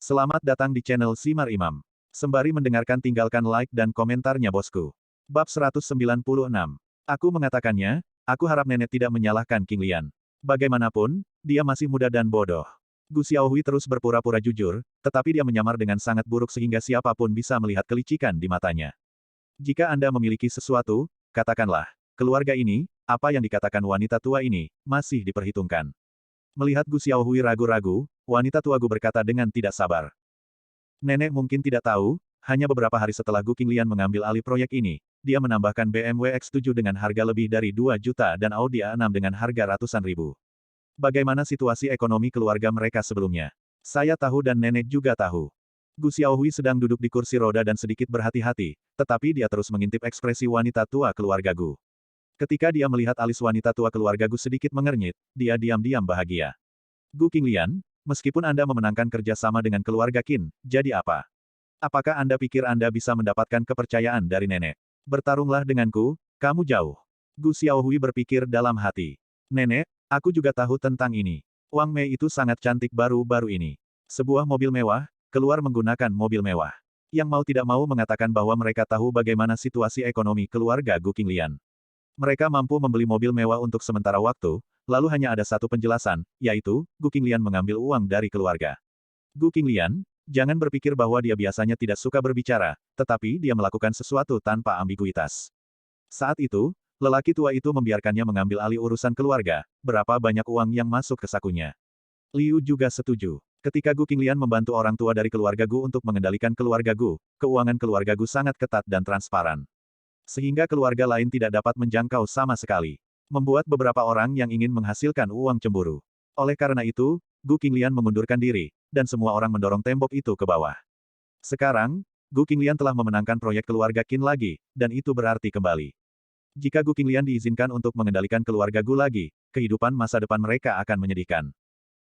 Selamat datang di channel Simar Imam. Sembari mendengarkan tinggalkan like dan komentarnya bosku. Bab 196. Aku mengatakannya, aku harap nenek tidak menyalahkan King Lian. Bagaimanapun, dia masih muda dan bodoh. Gu Xiaohui terus berpura-pura jujur, tetapi dia menyamar dengan sangat buruk sehingga siapapun bisa melihat kelicikan di matanya. Jika Anda memiliki sesuatu, katakanlah, keluarga ini, apa yang dikatakan wanita tua ini, masih diperhitungkan. Melihat Gu Xiaohui ragu-ragu, wanita tua Gu berkata dengan tidak sabar. Nenek mungkin tidak tahu, hanya beberapa hari setelah Gu Qinglian mengambil alih proyek ini, dia menambahkan BMW X7 dengan harga lebih dari 2 juta dan Audi A6 dengan harga ratusan ribu. Bagaimana situasi ekonomi keluarga mereka sebelumnya? Saya tahu dan nenek juga tahu. Gu Xiaohui sedang duduk di kursi roda dan sedikit berhati-hati, tetapi dia terus mengintip ekspresi wanita tua keluarga Gu. Ketika dia melihat alis wanita tua keluarga Gu sedikit mengernyit, dia diam-diam bahagia. Gu Qinglian, meskipun Anda memenangkan kerja sama dengan keluarga Qin, jadi apa? Apakah Anda pikir Anda bisa mendapatkan kepercayaan dari nenek? Bertarunglah denganku, kamu jauh. Gu Xiaohui berpikir dalam hati. Nenek, aku juga tahu tentang ini. Wang Mei itu sangat cantik baru-baru ini. Sebuah mobil mewah, keluar menggunakan mobil mewah. Yang mau tidak mau mengatakan bahwa mereka tahu bagaimana situasi ekonomi keluarga Gu Qinglian. Mereka mampu membeli mobil mewah untuk sementara waktu, lalu hanya ada satu penjelasan, yaitu, Gu Qinglian mengambil uang dari keluarga. Gu Qinglian, jangan berpikir bahwa dia biasanya tidak suka berbicara, tetapi dia melakukan sesuatu tanpa ambiguitas. Saat itu, lelaki tua itu membiarkannya mengambil alih urusan keluarga, berapa banyak uang yang masuk ke sakunya. Liu juga setuju. Ketika Gu Qinglian membantu orang tua dari keluarga Gu untuk mengendalikan keluarga Gu, keuangan keluarga Gu sangat ketat dan transparan. Sehingga keluarga lain tidak dapat menjangkau sama sekali. Membuat beberapa orang yang ingin menghasilkan uang cemburu. Oleh karena itu, Gu Qinglian mengundurkan diri, dan semua orang mendorong tembok itu ke bawah. Sekarang, Gu Qinglian telah memenangkan proyek keluarga Qin lagi, dan itu berarti kembali. Jika Gu Qinglian diizinkan untuk mengendalikan keluarga Gu lagi, kehidupan masa depan mereka akan menyedihkan.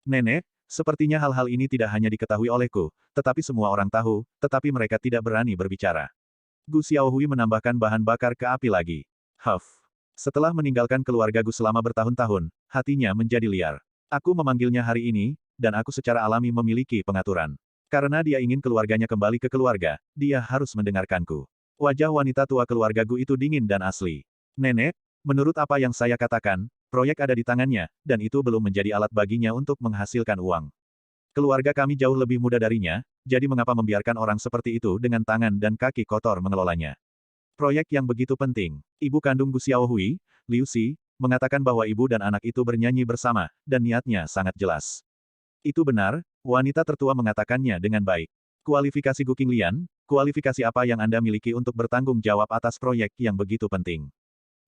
Nenek, sepertinya hal-hal ini tidak hanya diketahui olehku, tetapi semua orang tahu, tetapi mereka tidak berani berbicara. Gu Xiaohui menambahkan bahan bakar ke api lagi. Huff. Setelah meninggalkan keluarga Gu selama bertahun-tahun, hatinya menjadi liar. Aku memanggilnya hari ini, dan aku secara alami memiliki pengaturan. Karena dia ingin keluarganya kembali ke keluarga, dia harus mendengarkanku. Wajah wanita tua keluarga Gu itu dingin dan asli. Nenek, menurut apa yang saya katakan, proyek ada di tangannya, dan itu belum menjadi alat baginya untuk menghasilkan uang. Keluarga kami jauh lebih muda darinya, jadi mengapa membiarkan orang seperti itu dengan tangan dan kaki kotor mengelolanya? Proyek yang begitu penting. Ibu kandung Gu Xiaohui, Liu Xi, mengatakan bahwa ibu dan anak itu bernyanyi bersama, dan niatnya sangat jelas. Itu benar, wanita tertua mengatakannya dengan baik. Kualifikasi Gu Qinglian, kualifikasi apa yang Anda miliki untuk bertanggung jawab atas proyek yang begitu penting?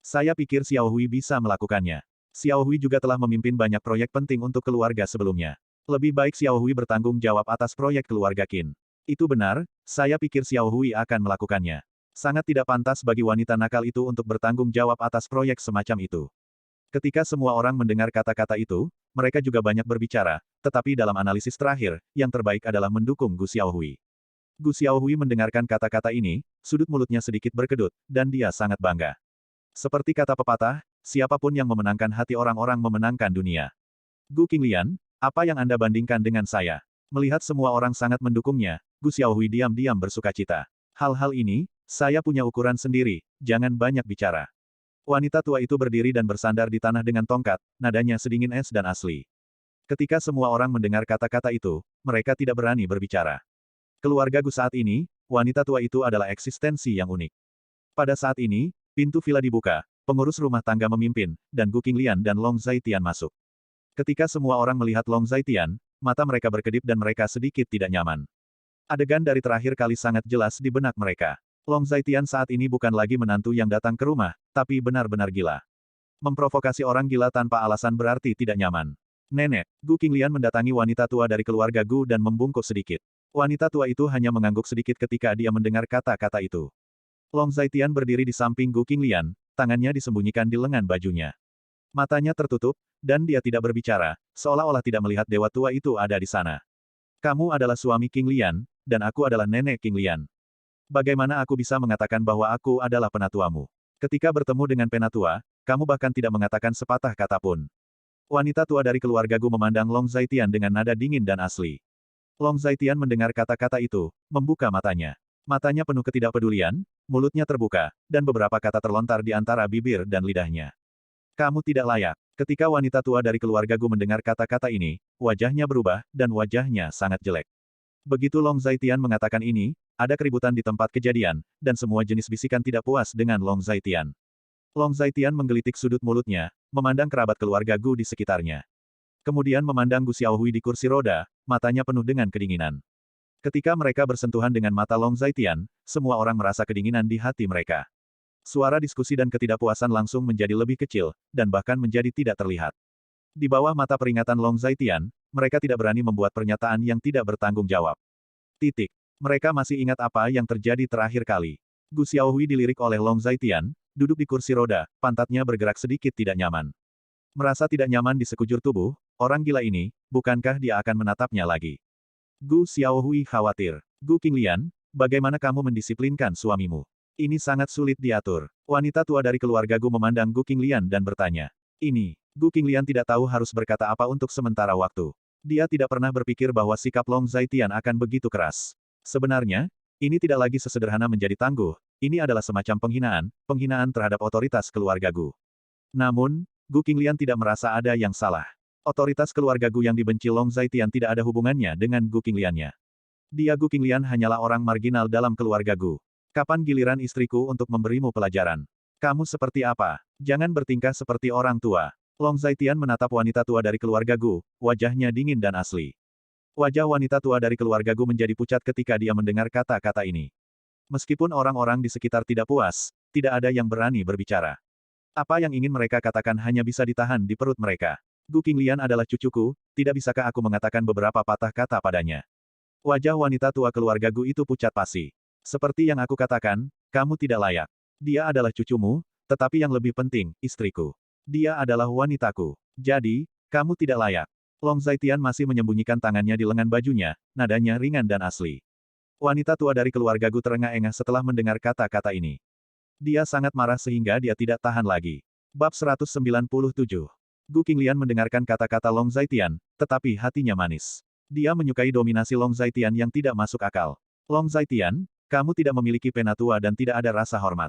Saya pikir Xiaohui bisa melakukannya. Xiaohui juga telah memimpin banyak proyek penting untuk keluarga sebelumnya. Lebih baik Xiaohui bertanggung jawab atas proyek keluarga Qin. Itu benar, saya pikir Xiaohui akan melakukannya. Sangat tidak pantas bagi wanita nakal itu untuk bertanggung jawab atas proyek semacam itu. Ketika semua orang mendengar kata-kata itu, mereka juga banyak berbicara, tetapi dalam analisis terakhir, yang terbaik adalah mendukung Gu Xiaohui. Gu Xiaohui mendengarkan kata-kata ini, sudut mulutnya sedikit berkedut, dan dia sangat bangga. Seperti kata pepatah, siapapun yang memenangkan hati orang-orang memenangkan dunia. Gu Qinglian, apa yang Anda bandingkan dengan saya? Melihat semua orang sangat mendukungnya, Gu Xiaohui diam-diam bersukacita. Hal-hal ini, saya punya ukuran sendiri, jangan banyak bicara. Wanita tua itu berdiri dan bersandar di tanah dengan tongkat, nadanya sedingin es dan asli. Ketika semua orang mendengar kata-kata itu, mereka tidak berani berbicara. Keluarga Gu saat ini, wanita tua itu adalah eksistensi yang unik. Pada saat ini, pintu villa dibuka, pengurus rumah tangga memimpin, dan Gu Qinglian dan Long Zaitian masuk. Ketika semua orang melihat Long Zaitian, mata mereka berkedip dan mereka sedikit tidak nyaman. Adegan dari terakhir kali sangat jelas di benak mereka. Long Zaitian saat ini bukan lagi menantu yang datang ke rumah, tapi benar-benar gila. Memprovokasi orang gila tanpa alasan berarti tidak nyaman. Nenek, Gu Qinglian mendatangi wanita tua dari keluarga Gu dan membungkuk sedikit. Wanita tua itu hanya mengangguk sedikit ketika dia mendengar kata-kata itu. Long Zaitian berdiri di samping Gu Qinglian, tangannya disembunyikan di lengan bajunya. Matanya tertutup, dan dia tidak berbicara, seolah-olah tidak melihat dewa tua itu ada di sana. Kamu adalah suami King Lian, dan aku adalah nenek King Lian. Bagaimana aku bisa mengatakan bahwa aku adalah penatuamu? Ketika bertemu dengan penatua, kamu bahkan tidak mengatakan sepatah kata pun. Wanita tua dari keluarga Gu memandang Long Zaitian dengan nada dingin dan asli. Long Zaitian mendengar kata-kata itu, membuka matanya. Matanya penuh ketidakpedulian, mulutnya terbuka, dan beberapa kata terlontar di antara bibir dan lidahnya. Kamu tidak layak. Ketika wanita tua dari keluarga Gu mendengar kata-kata ini, wajahnya berubah, dan wajahnya sangat jelek. Begitu Long Zaitian mengatakan ini, ada keributan di tempat kejadian, dan semua jenis bisikan tidak puas dengan Long Zaitian. Long Zaitian menggelitik sudut mulutnya, memandang kerabat keluarga Gu di sekitarnya. Kemudian memandang Gu Xiaohui di kursi roda, matanya penuh dengan kedinginan. Ketika mereka bersentuhan dengan mata Long Zaitian, semua orang merasa kedinginan di hati mereka. Suara diskusi dan ketidakpuasan langsung menjadi lebih kecil, dan bahkan menjadi tidak terlihat. Di bawah mata peringatan Long Zaitian, mereka tidak berani membuat pernyataan yang tidak bertanggung jawab. Titik. Mereka masih ingat apa yang terjadi terakhir kali. Gu Xiaohui dilirik oleh Long Zaitian, duduk di kursi roda, pantatnya bergerak sedikit tidak nyaman. Merasa tidak nyaman di sekujur tubuh, orang gila ini, bukankah dia akan menatapnya lagi? Gu Xiaohui khawatir. Gu Qinglian, bagaimana kamu mendisiplinkan suamimu? Ini sangat sulit diatur. Wanita tua dari keluarga Gu memandang Gu Qinglian dan bertanya. Ini, Gu Qinglian tidak tahu harus berkata apa untuk sementara waktu. Dia tidak pernah berpikir bahwa sikap Long Zaitian akan begitu keras. Sebenarnya, ini tidak lagi sesederhana menjadi tangguh, ini adalah semacam penghinaan terhadap otoritas keluarga Gu. Namun, Gu Qinglian tidak merasa ada yang salah. Otoritas keluarga Gu yang dibenci Long Zaitian tidak ada hubungannya dengan Gu Qingliannya. Dia Gu Qinglian hanyalah orang marginal dalam keluarga Gu. Kapan giliran istriku untuk memberimu pelajaran? Kamu seperti apa? Jangan bertingkah seperti orang tua. Long Zaitian menatap wanita tua dari keluarga Gu, wajahnya dingin dan asli. Wajah wanita tua dari keluarga Gu menjadi pucat ketika dia mendengar kata-kata ini. Meskipun orang-orang di sekitar tidak puas, tidak ada yang berani berbicara. Apa yang ingin mereka katakan hanya bisa ditahan di perut mereka. Gu Qinglian adalah cucuku, tidak bisakah aku mengatakan beberapa patah kata padanya? Wajah wanita tua keluarga Gu itu pucat pasi. Seperti yang aku katakan, kamu tidak layak. Dia adalah cucumu, tetapi yang lebih penting, istriku. Dia adalah wanitaku. Jadi, kamu tidak layak. Long Zaitian masih menyembunyikan tangannya di lengan bajunya, nadanya ringan dan asli. Wanita tua dari keluarga Gu terengah-engah setelah mendengar kata-kata ini. Dia sangat marah sehingga dia tidak tahan lagi. Bab 197. Gu Qinglian mendengarkan kata-kata Long Zaitian, tetapi hatinya manis. Dia menyukai dominasi Long Zaitian yang tidak masuk akal. Long Zaitian, kamu tidak memiliki penatua dan tidak ada rasa hormat.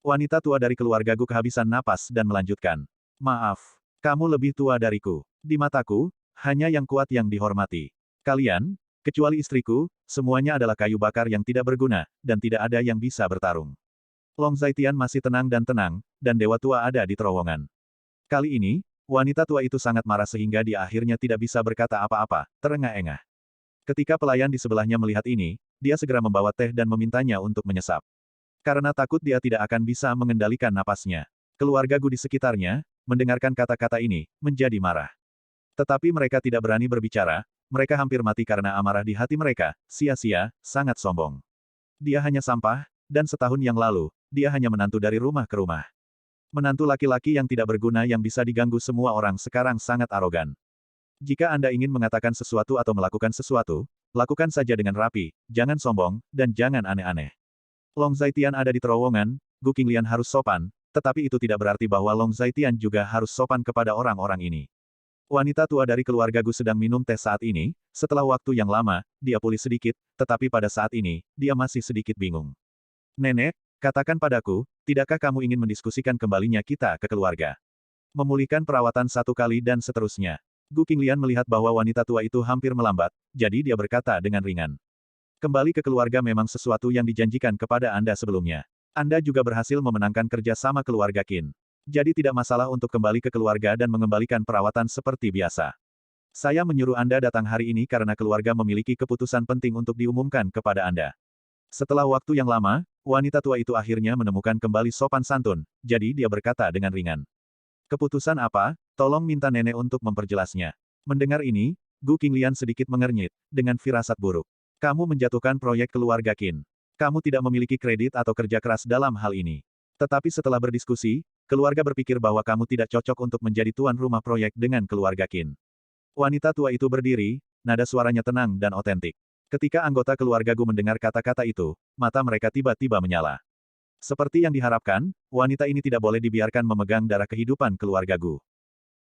Wanita tua dari keluarga Gu kehabisan napas dan melanjutkan. Maaf, kamu lebih tua dariku. Di mataku, hanya yang kuat yang dihormati. Kalian, kecuali istriku, semuanya adalah kayu bakar yang tidak berguna, dan tidak ada yang bisa bertarung. Long Zaitian masih tenang, dan dewa tua ada di terowongan. Kali ini, wanita tua itu sangat marah sehingga dia akhirnya tidak bisa berkata apa-apa, terengah-engah. Ketika pelayan di sebelahnya melihat ini, dia segera membawa teh dan memintanya untuk menyesap. Karena takut dia tidak akan bisa mengendalikan napasnya. Keluarga Gu di sekitarnya, mendengarkan kata-kata ini, menjadi marah. Tetapi mereka tidak berani berbicara, mereka hampir mati karena amarah di hati mereka, sia-sia, sangat sombong. Dia hanya sampah, dan setahun yang lalu, dia hanya menantu dari rumah ke rumah. Menantu laki-laki yang tidak berguna yang bisa diganggu semua orang sekarang sangat arogan. Jika Anda ingin mengatakan sesuatu atau melakukan sesuatu, lakukan saja dengan rapi, jangan sombong, dan jangan aneh-aneh. Long Zaitian ada di terowongan, Gu Qinglian harus sopan, tetapi itu tidak berarti bahwa Long Zaitian juga harus sopan kepada orang-orang ini. Wanita tua dari keluarga Gu sedang minum teh saat ini, setelah waktu yang lama, dia pulih sedikit, tetapi pada saat ini, dia masih sedikit bingung. Nenek, katakan padaku, tidakkah kamu ingin mendiskusikan kembalinya kita ke keluarga? Memulihkan perawatan satu kali dan seterusnya. Gu Qinglian melihat bahwa wanita tua itu hampir melambat, jadi dia berkata dengan ringan. Kembali ke keluarga memang sesuatu yang dijanjikan kepada Anda sebelumnya. Anda juga berhasil memenangkan kerja sama keluarga Qin. Jadi tidak masalah untuk kembali ke keluarga dan mengembalikan perawatan seperti biasa. Saya menyuruh Anda datang hari ini karena keluarga memiliki keputusan penting untuk diumumkan kepada Anda. Setelah waktu yang lama, wanita tua itu akhirnya menemukan kembali sopan santun, jadi dia berkata dengan ringan. Keputusan apa? Tolong minta nenek untuk memperjelasnya. Mendengar ini, Gu Qinglian sedikit mengernyit, dengan firasat buruk. Kamu menjatuhkan proyek keluarga Qin. Kamu tidak memiliki kredit atau kerja keras dalam hal ini. Tetapi setelah berdiskusi, keluarga berpikir bahwa kamu tidak cocok untuk menjadi tuan rumah proyek dengan keluarga Qin. Wanita tua itu berdiri, nada suaranya tenang dan otentik. Ketika anggota keluarga Gu mendengar kata-kata itu, mata mereka tiba-tiba menyala. Seperti yang diharapkan, wanita ini tidak boleh dibiarkan memegang darah kehidupan keluarga Gu.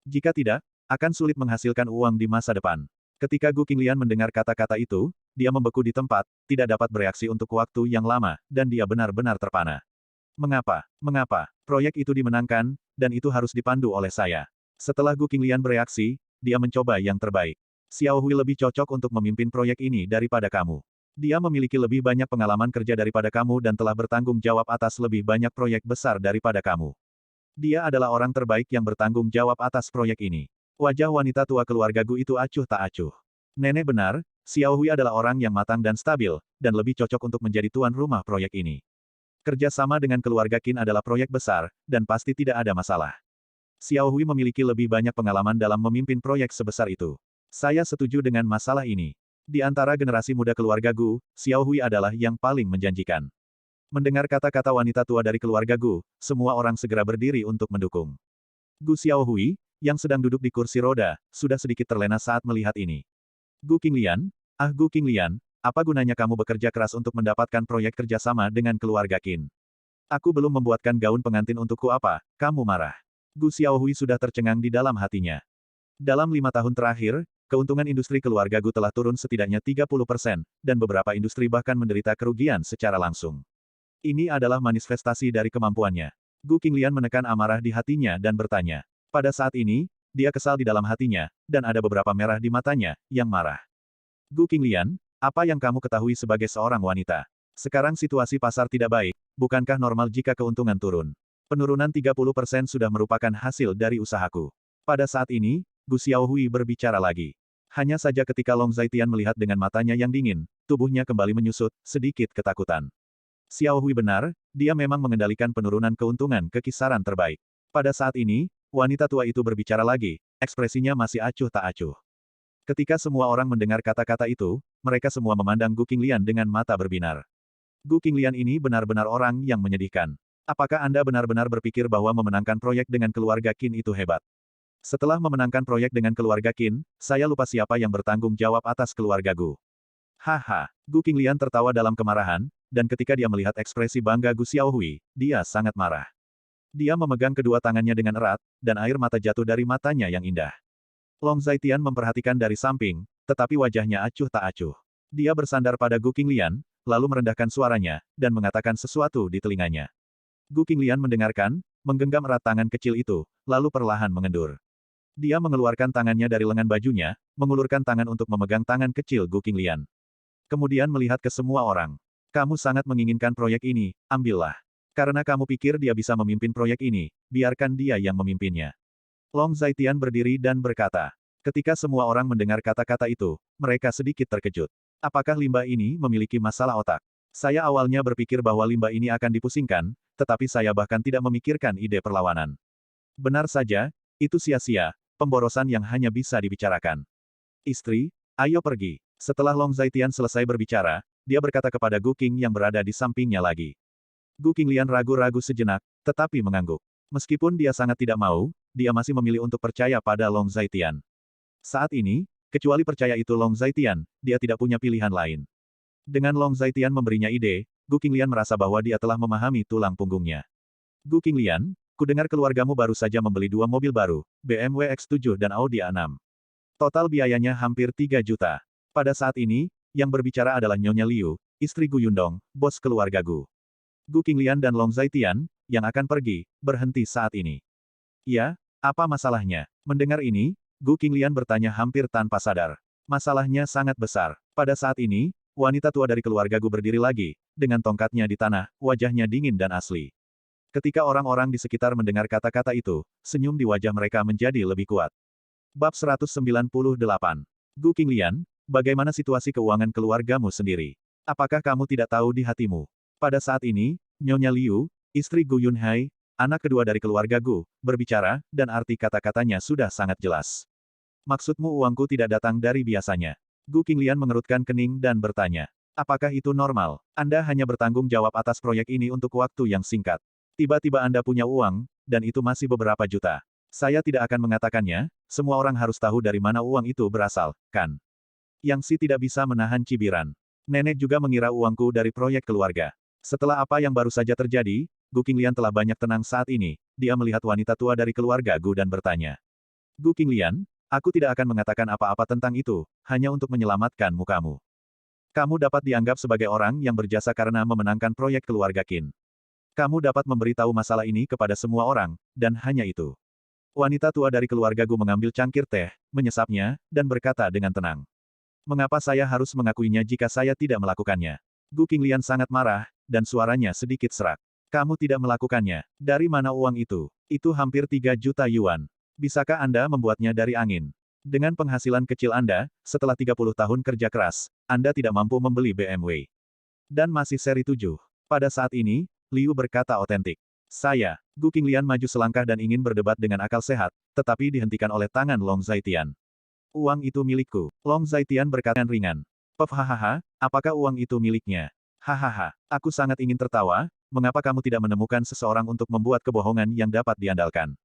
Jika tidak, akan sulit menghasilkan uang di masa depan. Ketika Gu Qinglian mendengar kata-kata itu, dia membeku di tempat, tidak dapat bereaksi untuk waktu yang lama, dan dia benar-benar terpana. Mengapa? Mengapa? Proyek itu dimenangkan, dan itu harus dipandu oleh saya. Setelah Gu Qinglian bereaksi, dia mencoba yang terbaik. Xiao Hui lebih cocok untuk memimpin proyek ini daripada kamu. Dia memiliki lebih banyak pengalaman kerja daripada kamu dan telah bertanggung jawab atas lebih banyak proyek besar daripada kamu. Dia adalah orang terbaik yang bertanggung jawab atas proyek ini. Wajah wanita tua keluarga Gu itu acuh tak acuh. Nenek benar, Xiao Hui adalah orang yang matang dan stabil, dan lebih cocok untuk menjadi tuan rumah proyek ini. Kerja sama dengan keluarga Qin adalah proyek besar, dan pasti tidak ada masalah. Xiao Hui memiliki lebih banyak pengalaman dalam memimpin proyek sebesar itu. Saya setuju dengan masalah ini. Di antara generasi muda keluarga Gu, Xiao Hui adalah yang paling menjanjikan. Mendengar kata-kata wanita tua dari keluarga Gu, semua orang segera berdiri untuk mendukung. Gu Xiao Hui, yang sedang duduk di kursi roda, sudah sedikit terlena saat melihat ini. Gu Qinglian, Gu Qinglian, apa gunanya kamu bekerja keras untuk mendapatkan proyek kerjasama dengan keluarga Qin? Aku belum membuatkan gaun pengantin untukku apa, kamu marah. Gu Xiaohui sudah tercengang di dalam hatinya. Dalam 5 tahun terakhir, keuntungan industri keluarga Gu telah turun setidaknya 30%, dan beberapa industri bahkan menderita kerugian secara langsung. Ini adalah manifestasi dari kemampuannya. Gu Qinglian menekan amarah di hatinya dan bertanya. Pada saat ini, dia kesal di dalam hatinya, dan ada beberapa merah di matanya, yang marah. Gu Qinglian, apa yang kamu ketahui sebagai seorang wanita? Sekarang situasi pasar tidak baik, bukankah normal jika keuntungan turun? Penurunan 30% sudah merupakan hasil dari usahaku. Pada saat ini, Gu Xiaohui berbicara lagi. Hanya saja ketika Long Zaitian melihat dengan matanya yang dingin, tubuhnya kembali menyusut, sedikit ketakutan. Xiaohui benar, dia memang mengendalikan penurunan keuntungan ke kisaran terbaik. Pada saat ini, wanita tua itu berbicara lagi, ekspresinya masih acuh tak acuh. Ketika semua orang mendengar kata-kata itu, mereka semua memandang Gu Qinglian dengan mata berbinar. Gu Qinglian ini benar-benar orang yang menyedihkan. Apakah Anda benar-benar berpikir bahwa memenangkan proyek dengan keluarga Qin itu hebat? Setelah memenangkan proyek dengan keluarga Qin, saya lupa siapa yang bertanggung jawab atas keluarga Gu. Haha, Gu Qinglian tertawa dalam kemarahan, dan ketika dia melihat ekspresi bangga Gu Xiaohui, dia sangat marah. Dia memegang kedua tangannya dengan erat, dan air mata jatuh dari matanya yang indah. Long Zaitian memperhatikan dari samping, tetapi wajahnya acuh tak acuh. Dia bersandar pada Gu Qinglian, lalu merendahkan suaranya, dan mengatakan sesuatu di telinganya. Gu Qinglian mendengarkan, menggenggam erat tangan kecil itu, lalu perlahan mengendur. Dia mengeluarkan tangannya dari lengan bajunya, mengulurkan tangan untuk memegang tangan kecil Gu Qinglian. Kemudian melihat ke semua orang. Kamu sangat menginginkan proyek ini, ambillah. Karena kamu pikir dia bisa memimpin proyek ini, biarkan dia yang memimpinnya. Long Zaitian berdiri dan berkata. Ketika semua orang mendengar kata-kata itu, mereka sedikit terkejut. Apakah limbah ini memiliki masalah otak? Saya awalnya berpikir bahwa limbah ini akan dipusingkan, tetapi saya bahkan tidak memikirkan ide perlawanan. Benar saja, itu sia-sia, pemborosan yang hanya bisa dibicarakan. Istri, ayo pergi. Setelah Long Zaitian selesai berbicara, dia berkata kepada Gu Qing yang berada di sampingnya lagi. Gu Qinglian ragu-ragu sejenak, tetapi mengangguk. Meskipun dia sangat tidak mau, dia masih memilih untuk percaya pada Long Zaitian. Saat ini, kecuali percaya itu Long Zaitian, dia tidak punya pilihan lain. Dengan Long Zaitian memberinya ide, Gu Qinglian merasa bahwa dia telah memahami tulang punggungnya. Gu Qinglian, kudengar keluargamu baru saja membeli 2 mobil baru, BMW X7 dan Audi A6. Total biayanya hampir 3 juta. Pada saat ini, yang berbicara adalah Nyonya Liu, istri Gu Yundong, bos keluarga Gu. Gu Qinglian dan Long Zaitian, yang akan pergi, berhenti saat ini. Ya, apa masalahnya? Mendengar ini, Gu Qinglian bertanya hampir tanpa sadar. Masalahnya sangat besar. Pada saat ini, wanita tua dari keluarga Gu berdiri lagi, dengan tongkatnya di tanah, wajahnya dingin dan asli. Ketika orang-orang di sekitar mendengar kata-kata itu, senyum di wajah mereka menjadi lebih kuat. Bab 198. Gu Qinglian, bagaimana situasi keuangan keluargamu sendiri? Apakah kamu tidak tahu di hatimu? Pada saat ini, Nyonya Liu, istri Gu Yunhai, anak kedua dari keluarga Gu, berbicara, dan arti kata-katanya sudah sangat jelas. Maksudmu uangku tidak datang dari biasanya. Gu Qinglian mengerutkan kening dan bertanya. Apakah itu normal? Anda hanya bertanggung jawab atas proyek ini untuk waktu yang singkat. Tiba-tiba Anda punya uang, dan itu masih beberapa juta. Saya tidak akan mengatakannya, semua orang harus tahu dari mana uang itu berasal, kan? Yang Si tidak bisa menahan cibiran. Nenek juga mengira uangku dari proyek keluarga. Setelah apa yang baru saja terjadi, Gu Qinglian telah banyak tenang saat ini, dia melihat wanita tua dari keluarga Gu dan bertanya. Gu Qinglian, Aku tidak akan mengatakan apa-apa tentang itu, hanya untuk menyelamatkan mukamu. Kamu dapat dianggap sebagai orang yang berjasa karena memenangkan proyek keluarga Qin. Kamu dapat memberitahu masalah ini kepada semua orang, dan hanya itu. Wanita tua dari keluarga Gu mengambil cangkir teh, menyesapnya, dan berkata dengan tenang. Mengapa saya harus mengakuinya jika saya tidak melakukannya? Gu Qinglian sangat marah, dan suaranya sedikit serak. Kamu tidak melakukannya. Dari mana uang itu? Itu hampir 3 juta yuan. Bisakah Anda membuatnya dari angin? Dengan penghasilan kecil Anda, setelah 30 tahun kerja keras, Anda tidak mampu membeli BMW. Dan masih seri 7. Pada saat ini, Liu berkata otentik. Gu Qinglian maju selangkah dan ingin berdebat dengan akal sehat, tetapi dihentikan oleh tangan Long Zaitian. Uang itu milikku. Long Zaitian berkata ringan. Pef hahaha, apakah uang itu miliknya? Hahaha, aku sangat ingin tertawa, mengapa kamu tidak menemukan seseorang untuk membuat kebohongan yang dapat diandalkan?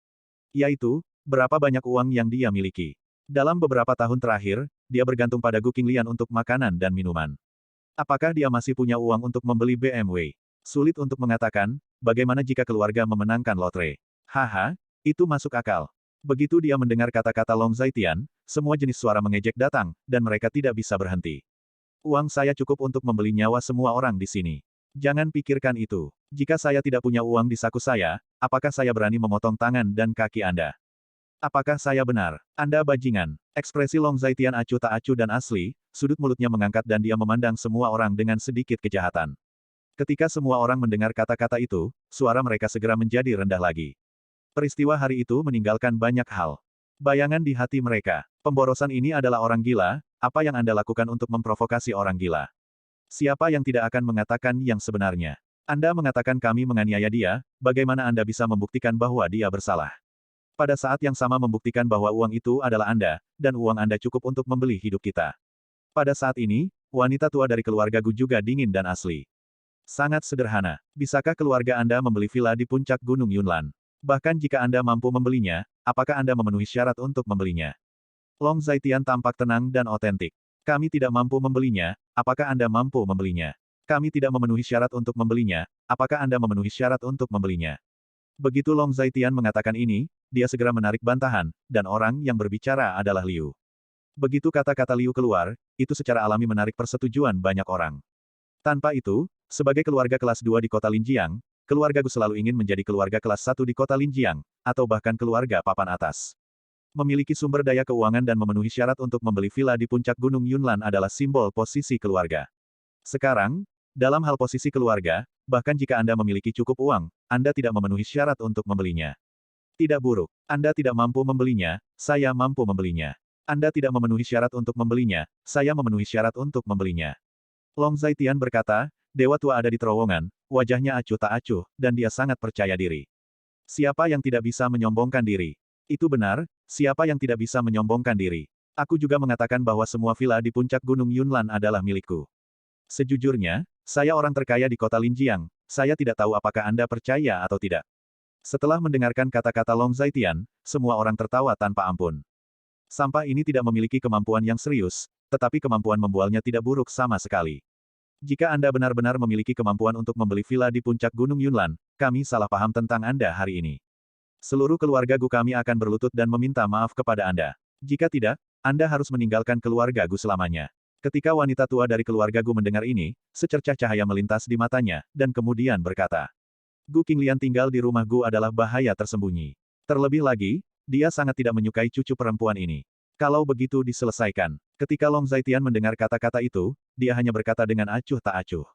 Yaitu, berapa banyak uang yang dia miliki. Dalam beberapa tahun terakhir, dia bergantung pada Gu Qinglian untuk makanan dan minuman. Apakah dia masih punya uang untuk membeli BMW? Sulit untuk mengatakan, bagaimana jika keluarga memenangkan lotre? Haha, itu masuk akal. Begitu dia mendengar kata-kata Long Zaitian, semua jenis suara mengejek datang, dan mereka tidak bisa berhenti. Uang saya cukup untuk membeli nyawa semua orang di sini. Jangan pikirkan itu. Jika saya tidak punya uang di saku saya, apakah saya berani memotong tangan dan kaki Anda? Apakah saya benar? Anda bajingan. Ekspresi Long Zaitian acuh tak acuh dan asli, sudut mulutnya mengangkat dan dia memandang semua orang dengan sedikit kejahatan. Ketika semua orang mendengar kata-kata itu, suara mereka segera menjadi rendah lagi. Peristiwa hari itu meninggalkan banyak hal. Bayangan di hati mereka. Pemborosan ini adalah orang gila, apa yang Anda lakukan untuk memprovokasi orang gila? Siapa yang tidak akan mengatakan yang sebenarnya? Anda mengatakan kami menganiaya dia, bagaimana Anda bisa membuktikan bahwa dia bersalah? Pada saat yang sama membuktikan bahwa uang itu adalah Anda, dan uang Anda cukup untuk membeli hidup kita. Pada saat ini, wanita tua dari keluarga Gu juga dingin dan asli. Sangat sederhana. Bisakah keluarga Anda membeli villa di puncak Gunung Yunlan? Bahkan jika Anda mampu membelinya, apakah Anda memenuhi syarat untuk membelinya? Long Zaitian tampak tenang dan otentik. Kami tidak mampu membelinya, apakah Anda mampu membelinya? Kami tidak memenuhi syarat untuk membelinya, apakah Anda memenuhi syarat untuk membelinya? Begitu Long Zaitian mengatakan ini, dia segera menarik bantahan, dan orang yang berbicara adalah Liu. Begitu kata-kata Liu keluar, itu secara alami menarik persetujuan banyak orang. Tanpa itu, sebagai keluarga kelas 2 di kota Linjiang, keluarga Gu selalu ingin menjadi keluarga kelas 1 di kota Linjiang, atau bahkan keluarga papan atas. Memiliki sumber daya keuangan dan memenuhi syarat untuk membeli villa di puncak Gunung Yunlan adalah simbol posisi keluarga. Sekarang, dalam hal posisi keluarga, bahkan jika Anda memiliki cukup uang, Anda tidak memenuhi syarat untuk membelinya. Tidak buruk. Anda tidak mampu membelinya, saya mampu membelinya. Anda tidak memenuhi syarat untuk membelinya, saya memenuhi syarat untuk membelinya. Long Zaitian berkata, dewa tua ada di terowongan, wajahnya acuh tak acuh, dan dia sangat percaya diri. Siapa yang tidak bisa menyombongkan diri? Itu benar, siapa yang tidak bisa menyombongkan diri? Aku juga mengatakan bahwa semua villa di puncak Gunung Yunlan adalah milikku. Sejujurnya, saya orang terkaya di kota Linjiang, saya tidak tahu apakah Anda percaya atau tidak. Setelah mendengarkan kata-kata Long Zaitian, semua orang tertawa tanpa ampun. Sampah ini tidak memiliki kemampuan yang serius, tetapi kemampuan membualnya tidak buruk sama sekali. Jika Anda benar-benar memiliki kemampuan untuk membeli villa di puncak Gunung Yunlan, kami salah paham tentang Anda hari ini. Seluruh keluarga Gu kami akan berlutut dan meminta maaf kepada Anda. Jika tidak, Anda harus meninggalkan keluarga Gu selamanya. Ketika wanita tua dari keluarga Gu mendengar ini, secercah cahaya melintas di matanya, dan kemudian berkata, Gu Qinglian tinggal di rumah Gu adalah bahaya tersembunyi. Terlebih lagi, dia sangat tidak menyukai cucu perempuan ini. Kalau begitu diselesaikan. Ketika Long Zaitian mendengar kata-kata itu, dia hanya berkata dengan acuh tak acuh.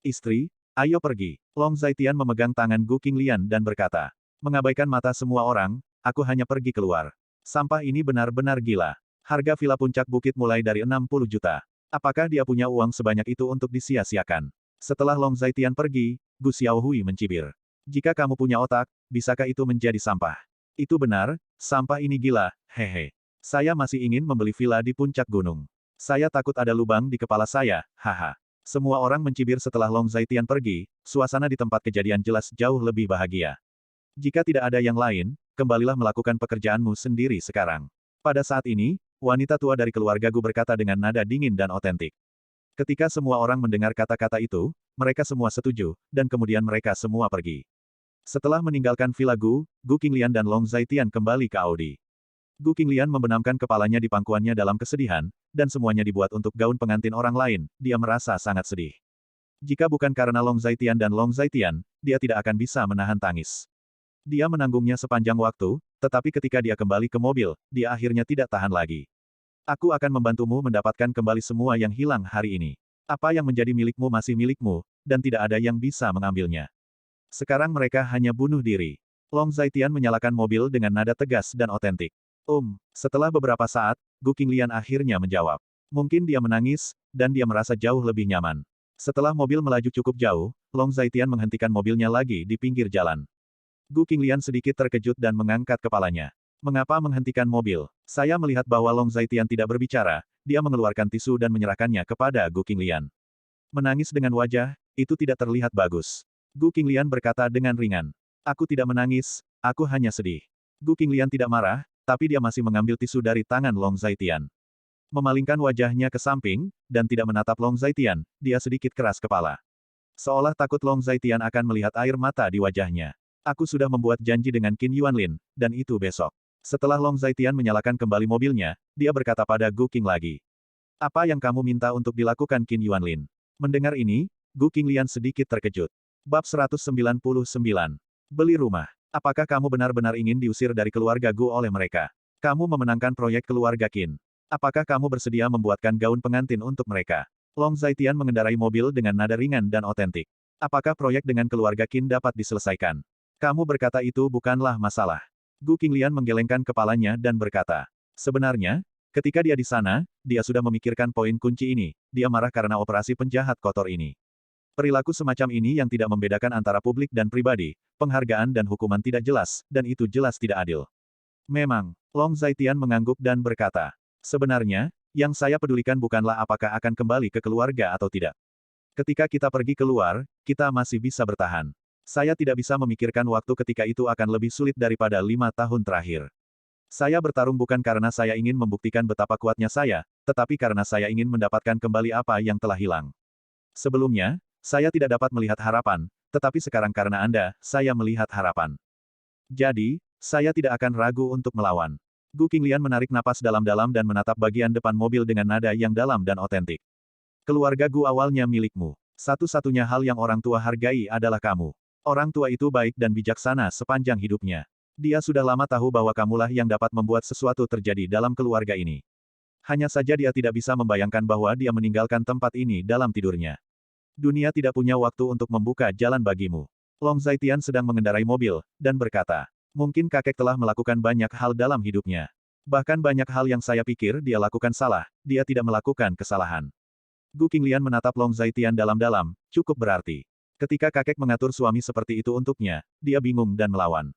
Istri, ayo pergi. Long Zaitian memegang tangan Gu Qinglian dan berkata, mengabaikan mata semua orang, aku hanya pergi keluar. Sampah ini benar-benar gila. Harga villa puncak bukit mulai dari 60 juta. Apakah dia punya uang sebanyak itu untuk disia-siakan? Setelah Long Zaitian pergi, Gu Xiaohui mencibir. Jika kamu punya otak, bisakah itu menjadi sampah? Itu benar, sampah ini gila, hehe. Saya masih ingin membeli villa di puncak gunung. Saya takut ada lubang di kepala saya, haha. Semua orang mencibir setelah Long Zaitian pergi, suasana di tempat kejadian jelas jauh lebih bahagia. Jika tidak ada yang lain, kembalilah melakukan pekerjaanmu sendiri sekarang. Pada saat ini, wanita tua dari keluarga Gu berkata dengan nada dingin dan otentik. Ketika semua orang mendengar kata-kata itu, mereka semua setuju, dan kemudian mereka semua pergi. Setelah meninggalkan villa Gu, Gu Qinglian dan Long Zaitian kembali ke Audi. Gu Qinglian membenamkan kepalanya di pangkuannya dalam kesedihan, dan semuanya dibuat untuk gaun pengantin orang lain, dia merasa sangat sedih. Jika bukan karena Long Zaitian dan Long Zaitian, dia tidak akan bisa menahan tangis. Dia menanggungnya sepanjang waktu, tetapi ketika dia kembali ke mobil, dia akhirnya tidak tahan lagi. Aku akan membantumu mendapatkan kembali semua yang hilang hari ini. Apa yang menjadi milikmu masih milikmu, dan tidak ada yang bisa mengambilnya. Sekarang mereka hanya bunuh diri. Long Zaitian menyalakan mobil dengan nada tegas dan otentik. Setelah beberapa saat, Gu Qinglian akhirnya menjawab. Mungkin dia menangis, dan dia merasa jauh lebih nyaman. Setelah mobil melaju cukup jauh, Long Zaitian menghentikan mobilnya lagi di pinggir jalan. Gu Qinglian sedikit terkejut dan mengangkat kepalanya. Mengapa menghentikan mobil? Saya melihat bahwa Long Zaitian tidak berbicara, dia mengeluarkan tisu dan menyerahkannya kepada Gu Qinglian. Menangis dengan wajah, itu tidak terlihat bagus. Gu Qinglian berkata dengan ringan. Aku tidak menangis, aku hanya sedih. Gu Qinglian tidak marah, tapi dia masih mengambil tisu dari tangan Long Zaitian. Memalingkan wajahnya ke samping, dan tidak menatap Long Zaitian, dia sedikit keras kepala. Seolah takut Long Zaitian akan melihat air mata di wajahnya. Aku sudah membuat janji dengan Qin Yuanlin, dan itu besok. Setelah Long Zaitian menyalakan kembali mobilnya, dia berkata pada Gu Qing lagi. Apa yang kamu minta untuk dilakukan Qin Yuanlin? Mendengar ini, Gu Qinglian sedikit terkejut. Bab 199. Beli rumah. Apakah kamu benar-benar ingin diusir dari keluarga Gu oleh mereka? Kamu memenangkan proyek keluarga Qin. Apakah kamu bersedia membuatkan gaun pengantin untuk mereka? Long Zaitian mengendarai mobil dengan nada ringan dan otentik. Apakah proyek dengan keluarga Qin dapat diselesaikan? Kamu berkata itu bukanlah masalah. Gu Qinglian menggelengkan kepalanya dan berkata. Sebenarnya, ketika dia di sana, dia sudah memikirkan poin kunci ini. Dia marah karena operasi penjahat kotor ini. Perilaku semacam ini yang tidak membedakan antara publik dan pribadi, penghargaan dan hukuman tidak jelas, dan itu jelas tidak adil. Memang, Long Zaitian mengangguk dan berkata, sebenarnya, yang saya pedulikan bukanlah apakah akan kembali ke keluarga atau tidak. Ketika kita pergi keluar, kita masih bisa bertahan. Saya tidak bisa memikirkan waktu ketika itu akan lebih sulit daripada 5 tahun terakhir. Saya bertarung bukan karena saya ingin membuktikan betapa kuatnya saya, tetapi karena saya ingin mendapatkan kembali apa yang telah hilang. Sebelumnya, saya tidak dapat melihat harapan, tetapi sekarang karena Anda, saya melihat harapan. Jadi, saya tidak akan ragu untuk melawan. Gu Qinglian menarik napas dalam-dalam dan menatap bagian depan mobil dengan nada yang dalam dan otentik. Keluarga Gu awalnya milikmu. Satu-satunya hal yang orang tua hargai adalah kamu. Orang tua itu baik dan bijaksana sepanjang hidupnya. Dia sudah lama tahu bahwa kamulah yang dapat membuat sesuatu terjadi dalam keluarga ini. Hanya saja dia tidak bisa membayangkan bahwa dia meninggalkan tempat ini dalam tidurnya. Dunia tidak punya waktu untuk membuka jalan bagimu. Long Zaitian sedang mengendarai mobil, dan berkata, mungkin kakek telah melakukan banyak hal dalam hidupnya. Bahkan banyak hal yang saya pikir dia lakukan salah, dia tidak melakukan kesalahan. Gu Qinglian menatap Long Zaitian dalam-dalam, cukup berarti. Ketika kakek mengatur suami seperti itu untuknya, dia bingung dan melawan.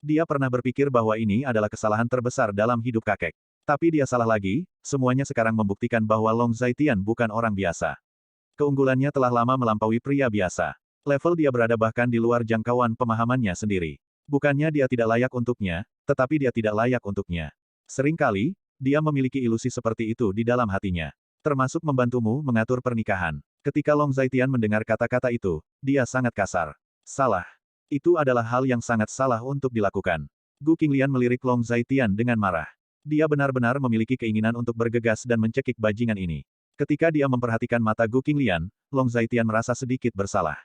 Dia pernah berpikir bahwa ini adalah kesalahan terbesar dalam hidup kakek. Tapi dia salah lagi, semuanya sekarang membuktikan bahwa Long Zaitian bukan orang biasa. Keunggulannya telah lama melampaui pria biasa. Level dia berada bahkan di luar jangkauan pemahamannya sendiri. Bukannya dia tidak layak untuknya, tetapi dia tidak layak untuknya. Seringkali, dia memiliki ilusi seperti itu di dalam hatinya. Termasuk membantumu mengatur pernikahan. Ketika Long Zaitian mendengar kata-kata itu, dia sangat kasar. Salah. Itu adalah hal yang sangat salah untuk dilakukan. Gu Qinglian melirik Long Zaitian dengan marah. Dia benar-benar memiliki keinginan untuk bergegas dan mencekik bajingan ini. Ketika dia memperhatikan mata Gu Qinglian, Long Zaitian merasa sedikit bersalah.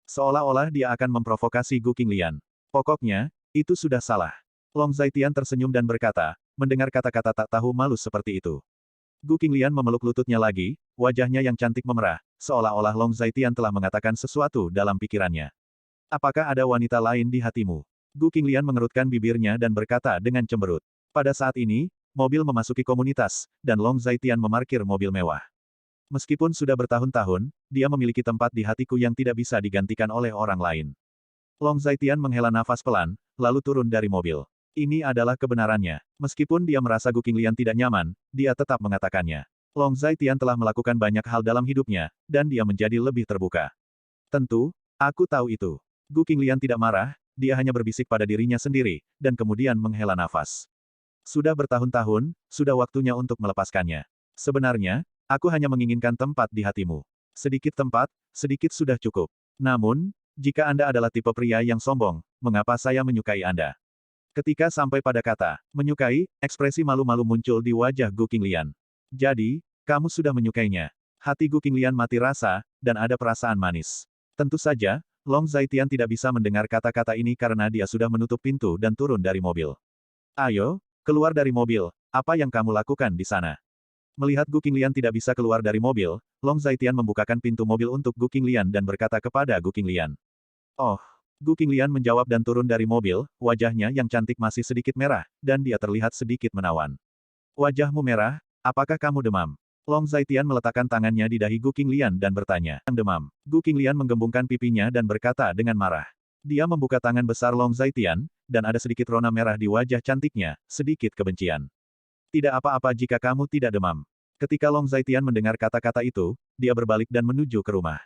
Seolah-olah dia akan memprovokasi Gu Qinglian. Pokoknya, itu sudah salah. Long Zaitian tersenyum dan berkata, mendengar kata-kata tak tahu malu seperti itu. Gu Qinglian memeluk lututnya lagi, wajahnya yang cantik memerah, seolah-olah Long Zaitian telah mengatakan sesuatu dalam pikirannya. Apakah ada wanita lain di hatimu? Gu Qinglian mengerutkan bibirnya dan berkata dengan cemberut. Pada saat ini, mobil memasuki komunitas, dan Long Zaitian memarkir mobil mewah. Meskipun sudah bertahun-tahun, dia memiliki tempat di hatiku yang tidak bisa digantikan oleh orang lain. Long Zaitian menghela nafas pelan, lalu turun dari mobil. Ini adalah kebenarannya. Meskipun dia merasa Gu Qinglian tidak nyaman, dia tetap mengatakannya. Long Zaitian telah melakukan banyak hal dalam hidupnya, dan dia menjadi lebih terbuka. Tentu, aku tahu itu. Gu Qinglian tidak marah, dia hanya berbisik pada dirinya sendiri, dan kemudian menghela nafas. Sudah bertahun-tahun, sudah waktunya untuk melepaskannya. Sebenarnya, aku hanya menginginkan tempat di hatimu. Sedikit tempat, sedikit sudah cukup. Namun, jika Anda adalah tipe pria yang sombong, mengapa saya menyukai Anda? Ketika sampai pada kata menyukai, ekspresi malu-malu muncul di wajah Gu Qinglian. Jadi, kamu sudah menyukainya. Hati Gu Qinglian mati rasa, dan ada perasaan manis. Tentu saja, Long Zaitian tidak bisa mendengar kata-kata ini karena dia sudah menutup pintu dan turun dari mobil. Ayo, keluar dari mobil, apa yang kamu lakukan di sana? Melihat Gu Qinglian tidak bisa keluar dari mobil, Long Zaitian membukakan pintu mobil untuk Gu Qinglian dan berkata kepada Gu Qinglian. Oh, Gu Qinglian menjawab dan turun dari mobil, wajahnya yang cantik masih sedikit merah, dan dia terlihat sedikit menawan. Wajahmu merah, apakah kamu demam? Long Zaitian meletakkan tangannya di dahi Gu Qinglian dan bertanya. Yang demam. Gu Qinglian menggembungkan pipinya dan berkata dengan marah. Dia membuka tangan besar Long Zaitian, dan ada sedikit rona merah di wajah cantiknya, sedikit kebencian. Tidak apa-apa jika kamu tidak demam. Ketika Long Zaitian mendengar kata-kata itu, dia berbalik dan menuju ke rumah.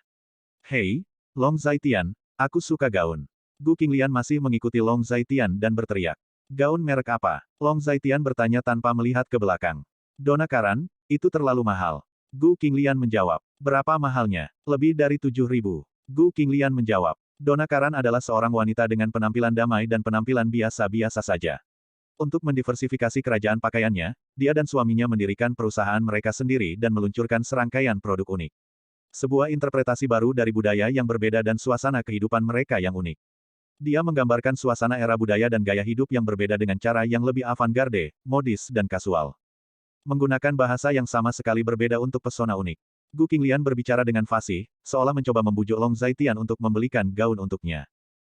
Hei, Long Zaitian, aku suka gaun. Gu Qinglian masih mengikuti Long Zaitian dan berteriak. Gaun merek apa? Long Zaitian bertanya tanpa melihat ke belakang. Dona Karan, itu terlalu mahal. Gu Qinglian menjawab. Berapa mahalnya? Lebih dari 7.000. Gu Qinglian menjawab. Dona Karan adalah seorang wanita dengan penampilan damai dan penampilan biasa-biasa saja. Untuk mendiversifikasi kerajaan pakaiannya, dia dan suaminya mendirikan perusahaan mereka sendiri dan meluncurkan serangkaian produk unik. Sebuah interpretasi baru dari budaya yang berbeda dan suasana kehidupan mereka yang unik. Dia menggambarkan suasana era budaya dan gaya hidup yang berbeda dengan cara yang lebih avant-garde, modis dan kasual. Menggunakan bahasa yang sama sekali berbeda untuk pesona unik. Gu Qinglian berbicara dengan fasih, seolah mencoba membujuk Long Zaitian untuk membelikan gaun untuknya.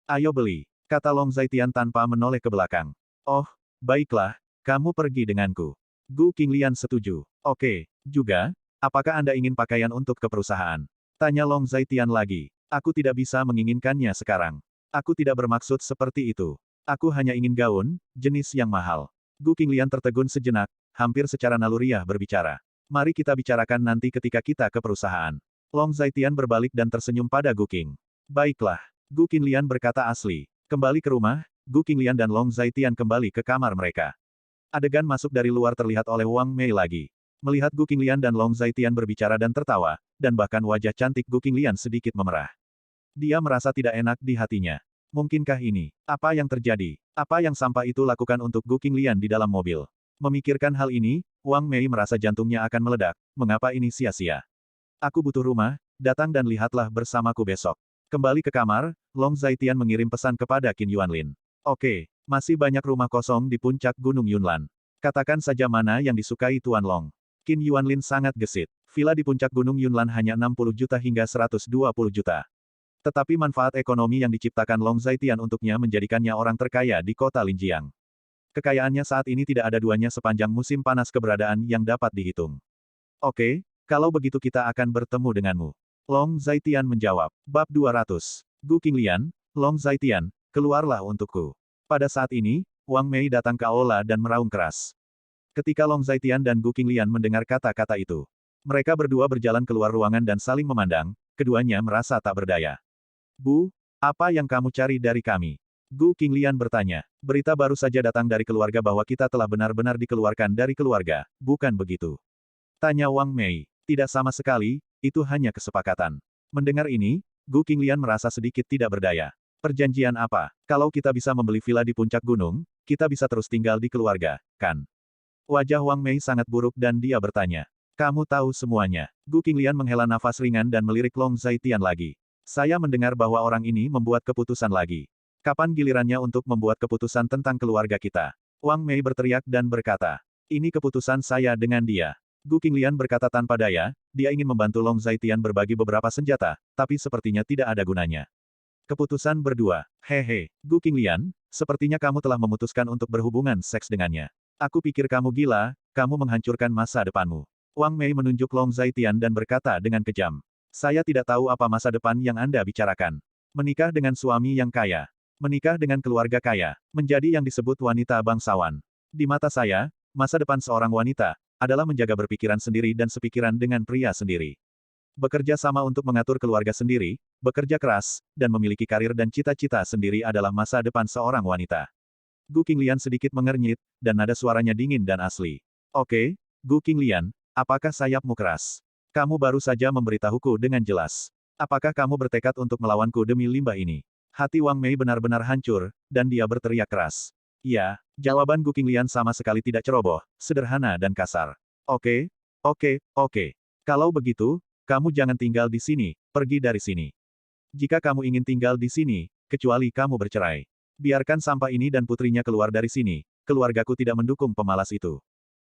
Ayo beli, kata Long Zaitian tanpa menoleh ke belakang. Oh, baiklah, kamu pergi denganku. Gu Qinglian setuju. Oke, juga, apakah Anda ingin pakaian untuk ke perusahaan? Tanya Long Zaitian lagi. Aku tidak bisa menginginkannya sekarang. Aku tidak bermaksud seperti itu. Aku hanya ingin gaun, jenis yang mahal. Gu Qinglian tertegun sejenak, hampir secara naluriah berbicara. Mari kita bicarakan nanti ketika kita ke perusahaan. Long Zaitian berbalik dan tersenyum pada Gu Qing. Baiklah. Gu Qinglian berkata asli. Kembali ke rumah, Gu Qinglian dan Long Zaitian kembali ke kamar mereka. Adegan masuk dari luar terlihat oleh Wang Mei lagi. Melihat Gu Qinglian dan Long Zaitian berbicara dan tertawa, dan bahkan wajah cantik Gu Qinglian sedikit memerah. Dia merasa tidak enak di hatinya. Mungkinkah ini? Apa yang terjadi? Apa yang sampah itu lakukan untuk Gu Qinglian di dalam mobil? Memikirkan hal ini, Wang Mei merasa jantungnya akan meledak. Mengapa ini sia-sia? Aku butuh rumah, datang dan lihatlah bersamaku besok. Kembali ke kamar, Long Zaitian mengirim pesan kepada Qin Yuanlin. Oke, masih banyak rumah kosong di puncak Gunung Yunlan. Katakan saja mana yang disukai Tuan Long. Qin Yuanlin sangat gesit. Villa di puncak Gunung Yunlan hanya 60 juta hingga 120 juta. Tetapi manfaat ekonomi yang diciptakan Long Zaitian untuknya menjadikannya orang terkaya di kota Linjiang. Kekayaannya saat ini tidak ada duanya sepanjang musim panas keberadaan yang dapat dihitung. Oke, kalau begitu kita akan bertemu denganmu. Long Zaitian menjawab. Bab 200. Gu Qinglian, Long Zaitian, keluarlah untukku. Pada saat ini, Wang Mei datang ke aula dan meraung keras. Ketika Long Zaitian dan Gu Qinglian mendengar kata-kata itu, mereka berdua berjalan keluar ruangan dan saling memandang, keduanya merasa tak berdaya. Bu, apa yang kamu cari dari kami? Gu Qinglian bertanya. Berita baru saja datang dari keluarga bahwa kita telah benar-benar dikeluarkan dari keluarga, bukan begitu? Tanya Wang Mei. Tidak sama sekali, itu hanya kesepakatan. Mendengar ini, Gu Qinglian merasa sedikit tidak berdaya. Perjanjian apa? Kalau kita bisa membeli villa di puncak gunung, kita bisa terus tinggal di keluarga, kan? Wajah Wang Mei sangat buruk dan dia bertanya. Kamu tahu semuanya. Gu Qinglian menghela nafas ringan dan melirik Long Zaitian lagi. Saya mendengar bahwa orang ini membuat keputusan lagi. Kapan gilirannya untuk membuat keputusan tentang keluarga kita? Wang Mei berteriak dan berkata. Ini keputusan saya dengan dia. Gu Qinglian berkata tanpa daya, dia ingin membantu Long Zaitian berbagi beberapa senjata, tapi sepertinya tidak ada gunanya. Keputusan berdua. Hehe, Gu Qinglian, sepertinya kamu telah memutuskan untuk berhubungan seks dengannya. Aku pikir kamu gila, kamu menghancurkan masa depanmu. Wang Mei menunjuk Long Zaitian dan berkata dengan kejam. Saya tidak tahu apa masa depan yang Anda bicarakan. Menikah dengan suami yang kaya. Menikah dengan keluarga kaya. Menjadi yang disebut wanita bangsawan. Di mata saya, masa depan seorang wanita adalah menjaga berpikiran sendiri dan sepikiran dengan pria sendiri. Bekerja sama untuk mengatur keluarga sendiri, bekerja keras, dan memiliki karir dan cita-cita sendiri adalah masa depan seorang wanita. Gu Qinglian sedikit mengernyit, dan nada suaranya dingin dan asli. Oke, Gu Qinglian, apakah sayapmu keras? Kamu baru saja memberitahuku dengan jelas. Apakah kamu bertekad untuk melawanku demi limbah ini? Hati Wang Mei benar-benar hancur, dan dia berteriak keras. Ya, jawaban Gu Qinglian sama sekali tidak ceroboh, sederhana dan kasar. Oke, oke. Kalau begitu, kamu jangan tinggal di sini, pergi dari sini. Jika kamu ingin tinggal di sini, kecuali kamu bercerai. Biarkan sampah ini dan putrinya keluar dari sini, keluargaku tidak mendukung pemalas itu.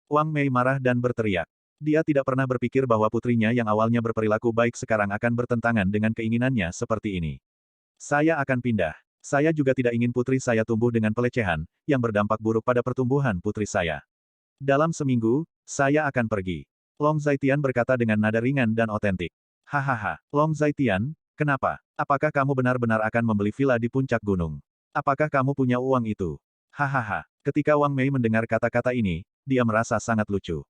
Wang Mei marah dan berteriak. Dia tidak pernah berpikir bahwa putrinya yang awalnya berperilaku baik sekarang akan bertentangan dengan keinginannya seperti ini. Saya akan pindah. Saya juga tidak ingin putri saya tumbuh dengan pelecehan, yang berdampak buruk pada pertumbuhan putri saya. Dalam seminggu, saya akan pergi. Long Zaitian berkata dengan nada ringan dan otentik. Hahaha, Long Zaitian, kenapa? Apakah kamu benar-benar akan membeli villa di puncak gunung? Apakah kamu punya uang itu? Hahaha, ketika Wang Mei mendengar kata-kata ini, dia merasa sangat lucu.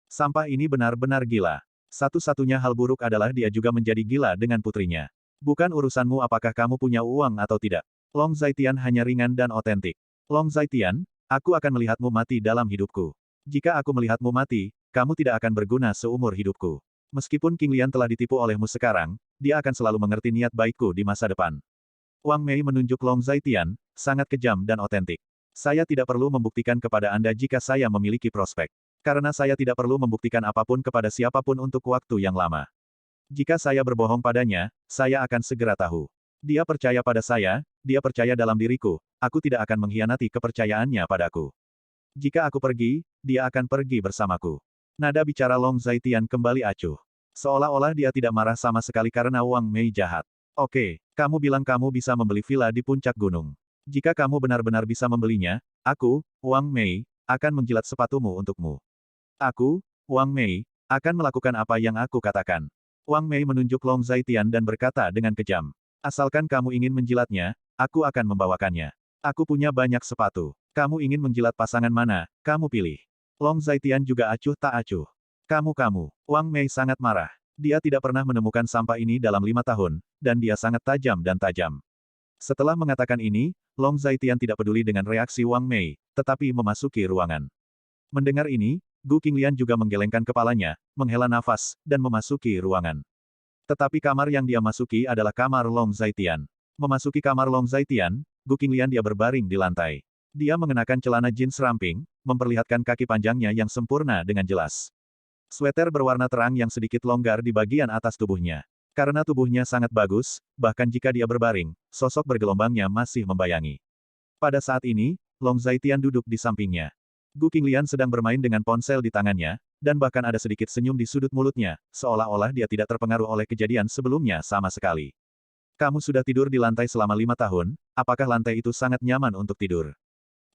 Sampah ini benar-benar gila. Satu-satunya hal buruk adalah dia juga menjadi gila dengan putrinya. Bukan urusanmu apakah kamu punya uang atau tidak. Long Zaitian hanya ringan dan otentik. Long Zaitian, aku akan melihatmu mati dalam hidupku. Jika aku melihatmu mati, kamu tidak akan berguna seumur hidupku. Meskipun Qinglian telah ditipu olehmu sekarang, dia akan selalu mengerti niat baikku di masa depan. Wang Mei menunjuk Long Zaitian, sangat kejam dan otentik. Saya tidak perlu membuktikan kepada Anda jika saya memiliki prospek. Karena saya tidak perlu membuktikan apapun kepada siapapun untuk waktu yang lama. Jika saya berbohong padanya, saya akan segera tahu. Dia percaya pada saya, dia percaya dalam diriku, aku tidak akan mengkhianati kepercayaannya padaku. Jika aku pergi, dia akan pergi bersamaku. Nada bicara Long Zaitian kembali acuh. Seolah-olah dia tidak marah sama sekali karena Wang Mei jahat. Oke, kamu bilang kamu bisa membeli villa di puncak gunung. Jika kamu benar-benar bisa membelinya, aku, Wang Mei, akan menjilat sepatumu untukmu. Aku, Wang Mei, akan melakukan apa yang aku katakan. Wang Mei menunjuk Long Zaitian dan berkata dengan kejam. Asalkan kamu ingin menjilatnya, aku akan membawakannya. Aku punya banyak sepatu. Kamu ingin menjilat pasangan mana, kamu pilih. Long Zaitian juga acuh tak acuh. Kamu. Wang Mei sangat marah. Dia tidak pernah menemukan sampah ini dalam 5 tahun, dan dia sangat tajam dan tajam. Setelah mengatakan ini, Long Zaitian tidak peduli dengan reaksi Wang Mei, tetapi memasuki ruangan. Mendengar ini, Gu Qinglian juga menggelengkan kepalanya, menghela nafas, dan memasuki ruangan. Tetapi kamar yang dia masuki adalah kamar Long Zaitian. Memasuki kamar Long Zaitian, Gu Qinglian dia berbaring di lantai. Dia mengenakan celana jeans ramping, memperlihatkan kaki panjangnya yang sempurna dengan jelas. Sweater berwarna terang yang sedikit longgar di bagian atas tubuhnya. Karena tubuhnya sangat bagus, bahkan jika dia berbaring, sosok bergelombangnya masih membayangi. Pada saat ini, Long Zaitian duduk di sampingnya. Gu Qinglian sedang bermain dengan ponsel di tangannya, dan bahkan ada sedikit senyum di sudut mulutnya, seolah-olah dia tidak terpengaruh oleh kejadian sebelumnya sama sekali. Kamu sudah tidur di lantai selama 5 tahun, apakah lantai itu sangat nyaman untuk tidur?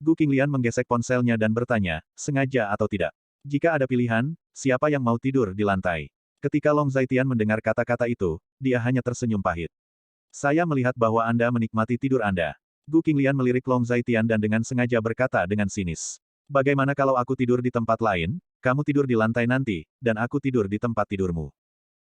Gu Qinglian menggesek ponselnya dan bertanya, sengaja atau tidak? Jika ada pilihan, siapa yang mau tidur di lantai? Ketika Long Zaitian mendengar kata-kata itu, dia hanya tersenyum pahit. Saya melihat bahwa Anda menikmati tidur Anda. Gu Qinglian melirik Long Zaitian dan dengan sengaja berkata dengan sinis. Bagaimana kalau aku tidur di tempat lain, kamu tidur di lantai nanti, dan aku tidur di tempat tidurmu.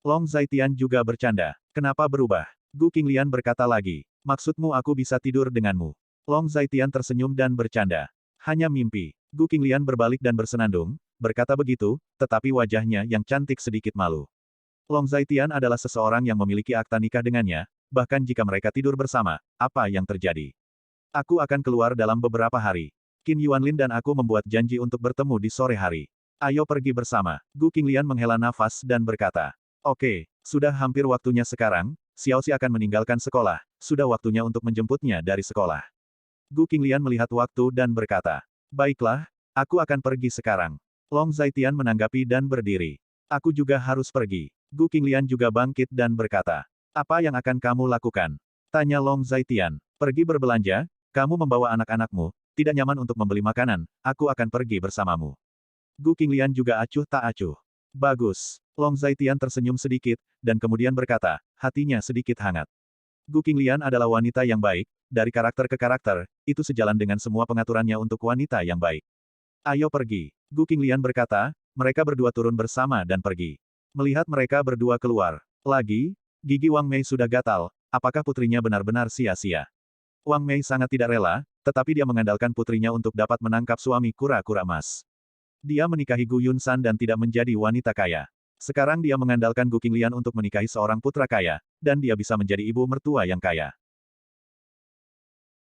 Long Zaitian juga bercanda. Kenapa berubah? Gu Qinglian berkata lagi. Maksudmu aku bisa tidur denganmu. Long Zaitian tersenyum dan bercanda. Hanya mimpi. Gu Qinglian berbalik dan bersenandung, berkata begitu, tetapi wajahnya yang cantik sedikit malu. Long Zaitian adalah seseorang yang memiliki akta nikah dengannya, bahkan jika mereka tidur bersama, apa yang terjadi? Aku akan keluar dalam beberapa hari. Qin Yuanlin dan aku membuat janji untuk bertemu di sore hari. Ayo pergi bersama. Gu Qinglian menghela nafas dan berkata. Oke, sudah hampir waktunya sekarang, Xiaoxi akan meninggalkan sekolah, sudah waktunya untuk menjemputnya dari sekolah. Gu Qinglian melihat waktu dan berkata. Baiklah, aku akan pergi sekarang. Long Zaitian menanggapi dan berdiri. Aku juga harus pergi. Gu Qinglian juga bangkit dan berkata. Apa yang akan kamu lakukan? Tanya Long Zaitian. Pergi berbelanja, kamu membawa anak-anakmu, tidak nyaman untuk membeli makanan, aku akan pergi bersamamu. Gu Qinglian juga acuh tak acuh. Bagus. Long Zaitian tersenyum sedikit, dan kemudian berkata, hatinya sedikit hangat. Gu Qinglian adalah wanita yang baik, dari karakter ke karakter, itu sejalan dengan semua pengaturannya untuk wanita yang baik. Ayo pergi. Gu Qinglian berkata, mereka berdua turun bersama dan pergi. Melihat mereka berdua keluar. Lagi, gigi Wang Mei sudah gatal, apakah putrinya benar-benar sia-sia? Wang Mei sangat tidak rela, tetapi dia mengandalkan putrinya untuk dapat menangkap suami kura-kura emas. Dia menikahi Gu Yunsan dan tidak menjadi wanita kaya. Sekarang dia mengandalkan Gu Qinglian untuk menikahi seorang putra kaya, dan dia bisa menjadi ibu mertua yang kaya.